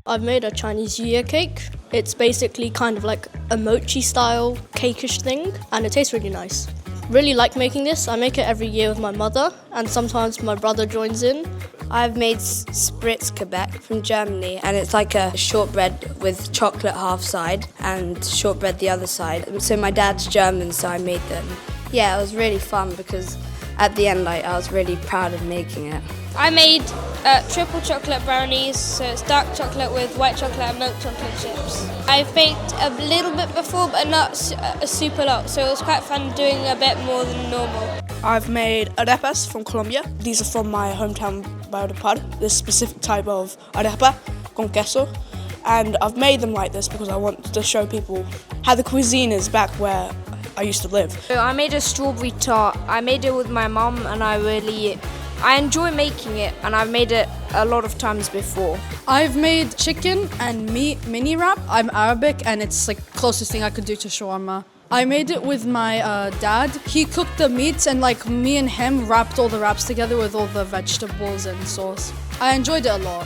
I've made a Chinese New Year cake. It's basically kind of like a mochi style cake-ish thing, and it tastes really nice. Really like making this. I make it every year with my mother, and sometimes my brother joins in. I've made Spritz Quebec from Germany, and it's like a shortbread with chocolate half side and shortbread the other side. So my dad's German, so I made them. Yeah, it was really fun because at the end, I was really proud of making it. I made triple chocolate brownies, so it's dark chocolate with white chocolate and milk chocolate chips. I've baked a little bit before, but not a super lot, so it was quite fun doing a bit more than normal. I've made arepas from Colombia. These are from my hometown, Valledupar, this specific type of arepa con queso. And I've made them like this because I want to show people how the cuisine is back where I used to live. So I made a strawberry tart. I made it with my mum, and I enjoy making it, and I've made it a lot of times before. I've made chicken and meat mini wrap. I'm Arabic, and it's like closest thing I could do to shawarma. I made it with my dad. He cooked the meats, and like me and him wrapped all the wraps together with all the vegetables and sauce. I enjoyed it a lot.